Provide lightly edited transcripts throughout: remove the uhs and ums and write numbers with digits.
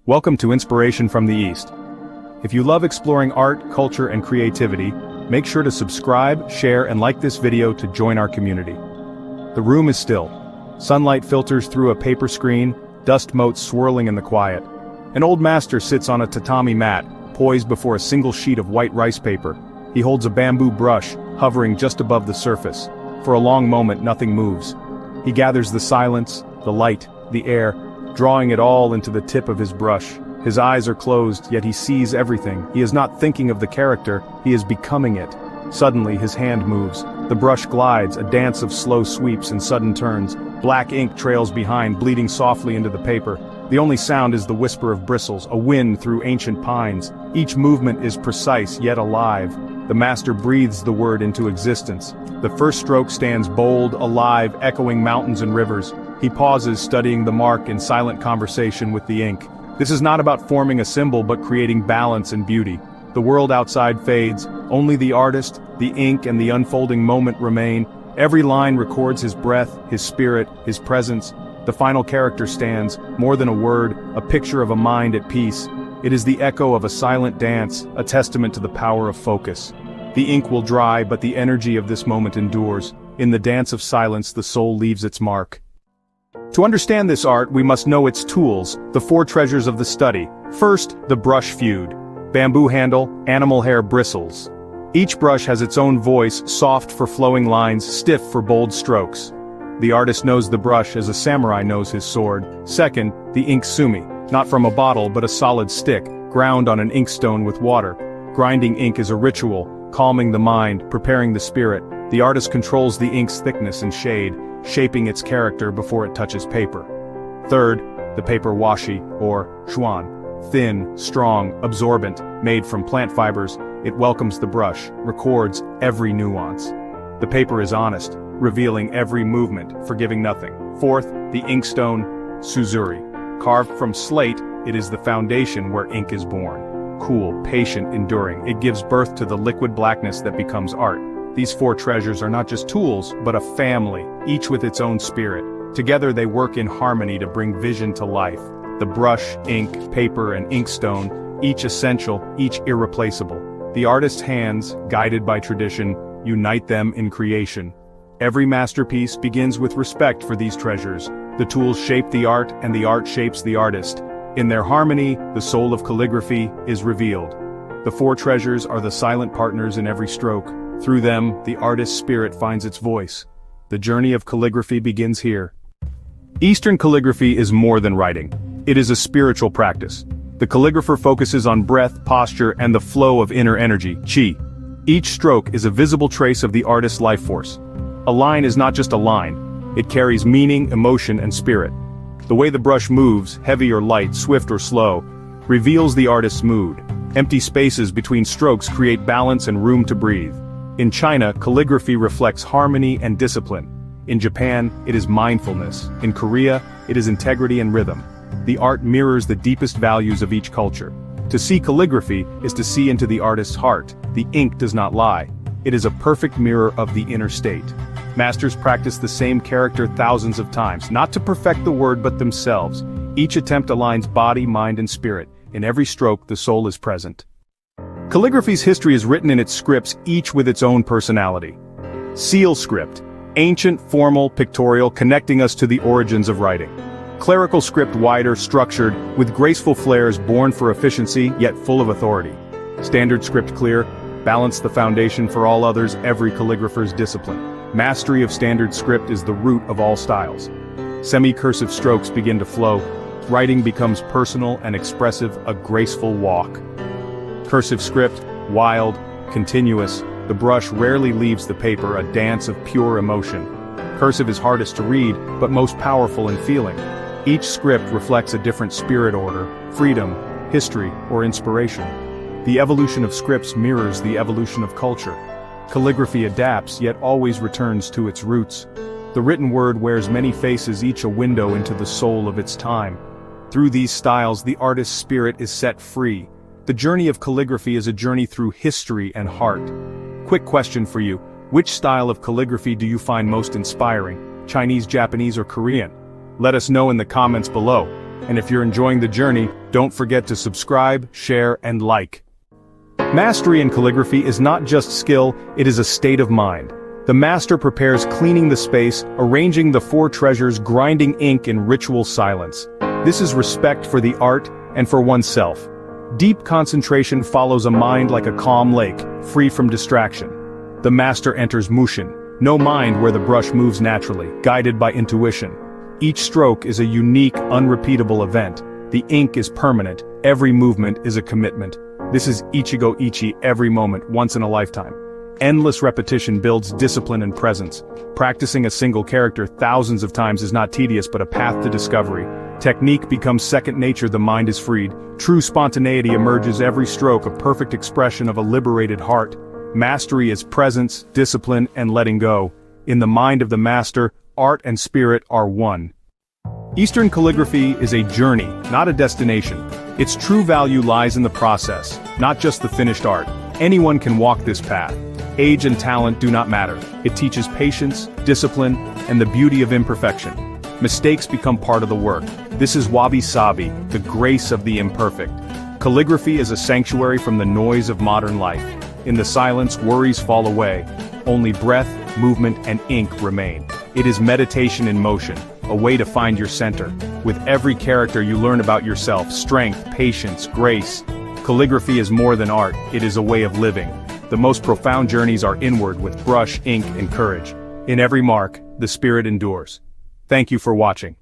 Welcome to Inspiration from the East. If you love exploring art, culture, and creativity, make sure to subscribe, share, and like this video to join our community. The room is still. Sunlight filters through a paper screen, dust motes swirling in the quiet. An old master sits on a tatami mat, poised before a single sheet of white rice paper. He holds a bamboo brush, hovering just above the surface. For a long moment, nothing moves. He gathers the silence, the light, the air, drawing it all into the tip of his brush. His eyes are closed, yet he sees everything. He is not thinking of the character, he is becoming it. Suddenly, his hand moves. The brush glides, a dance of slow sweeps and sudden turns. Black ink trails behind, bleeding softly into the paper. The only sound is the whisper of bristles, a wind through ancient pines. Each movement is precise, yet alive. The master breathes the word into existence. The first stroke stands bold, alive, echoing mountains and rivers. He pauses, studying the mark in silent conversation with the ink. This is not about forming a symbol but creating balance and beauty. The world outside fades, only the artist, the ink, and the unfolding moment remain. Every line records his breath, his spirit, his presence. The final character stands, more than a word, a picture of a mind at peace. It is the echo of a silent dance, a testament to the power of focus. The ink will dry, but the energy of this moment endures. In the dance of silence, the soul leaves its mark. To understand this art, we must know its tools, the four treasures of the study. First, the brush feud. Bamboo handle, animal hair bristles. Each brush has its own voice, soft for flowing lines, stiff for bold strokes. The artist knows the brush as a samurai knows his sword. Second, the ink sumi, not from a bottle but a solid stick, ground on an inkstone with water. Grinding ink is a ritual, calming the mind, preparing the spirit. The artist controls the ink's thickness and shade, shaping its character before it touches paper. Third, the paper washi, or shuan. Thin, strong, absorbent, made from plant fibers, it welcomes the brush, records every nuance. The paper is honest, revealing every movement, forgiving nothing. Fourth, the inkstone, suzuri. Carved from slate, it is the foundation where ink is born. Cool, patient, enduring, it gives birth to the liquid blackness that becomes art. These four treasures are not just tools, but a family, each with its own spirit. Together they work in harmony to bring vision to life. The brush, ink, paper, and inkstone, each essential, each irreplaceable. The artist's hands, guided by tradition, unite them in creation. Every masterpiece begins with respect for these treasures. The tools shape the art, and the art shapes the artist. In their harmony, the soul of calligraphy is revealed. The four treasures are the silent partners in every stroke. Through them, the artist's spirit finds its voice. The journey of calligraphy begins here. Eastern calligraphy is more than writing. It is a spiritual practice. The calligrapher focuses on breath, posture, and the flow of inner energy, qi. Each stroke is a visible trace of the artist's life force. A line is not just a line. It carries meaning, emotion, and spirit. The way the brush moves, heavy or light, swift or slow, reveals the artist's mood. Empty spaces between strokes create balance and room to breathe. In China, calligraphy reflects harmony and discipline. In Japan, it is mindfulness. In Korea, it is integrity and rhythm. The art mirrors the deepest values of each culture. To see calligraphy is to see into the artist's heart. The ink does not lie. It is a perfect mirror of the inner state. Masters practice the same character thousands of times, not to perfect the word but themselves. Each attempt aligns body, mind, and spirit. In every stroke, the soul is present. Calligraphy's history is written in its scripts, each with its own personality. Seal script, ancient, formal, pictorial, connecting us to the origins of writing. Clerical script, wider, structured, with graceful flares born for efficiency, yet full of authority. Standard script, clear, balance the foundation for all others, every calligrapher's discipline. Mastery of standard script is the root of all styles. Semi-cursive strokes begin to flow. Writing becomes personal and expressive, a graceful walk. Cursive script, wild, continuous, the brush rarely leaves the paper, a dance of pure emotion. Cursive is hardest to read, but most powerful in feeling. Each script reflects a different spirit order, freedom, history, or inspiration. The evolution of scripts mirrors the evolution of culture. Calligraphy adapts, yet always returns to its roots. The written word wears many faces, each a window into the soul of its time. Through these styles, the artist's spirit is set free. The journey of calligraphy is a journey through history and heart. Quick question for you. Which style of calligraphy do you find most inspiring? Chinese, Japanese, or Korean? Let us know in the comments below. And if you're enjoying the journey, don't forget to subscribe, share, and like. Mastery in calligraphy is not just skill, it is a state of mind. The master prepares cleaning the space, arranging the four treasures, grinding ink in ritual silence. This is respect for the art and for oneself. Deep concentration follows a mind like a calm lake, free from distraction. The master enters mushin, no mind where the brush moves naturally, guided by intuition. Each stroke is a unique, unrepeatable event. The ink is permanent, every movement is a commitment. This is Ichigo Ichi, every moment, once in a lifetime. Endless repetition builds discipline and presence. Practicing a single character thousands of times is not tedious but a path to discovery. Technique becomes second nature, the mind is freed. True spontaneity emerges every stroke, a perfect expression of a liberated heart. Mastery is presence, discipline, and letting go. In the mind of the master, art and spirit are one. Eastern calligraphy is a journey, not a destination. Its true value lies in the process, not just the finished art. Anyone can walk this path. Age and talent do not matter. It teaches patience, discipline, and the beauty of imperfection. Mistakes become part of the work. This is wabi-sabi, the grace of the imperfect. Calligraphy is a sanctuary from the noise of modern life. In the silence, worries fall away. Only breath, movement, and ink remain. It is meditation in motion, a way to find your center. With every character you learn about yourself, strength, patience, grace. Calligraphy is more than art, it is a way of living. The most profound journeys are inward with brush, ink, and courage. In every mark, the spirit endures. Thank you for watching.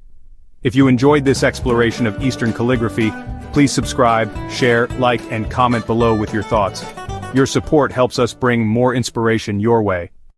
If you enjoyed this exploration of Eastern calligraphy, please subscribe, share, like, and comment below with your thoughts. Your support helps us bring more inspiration your way.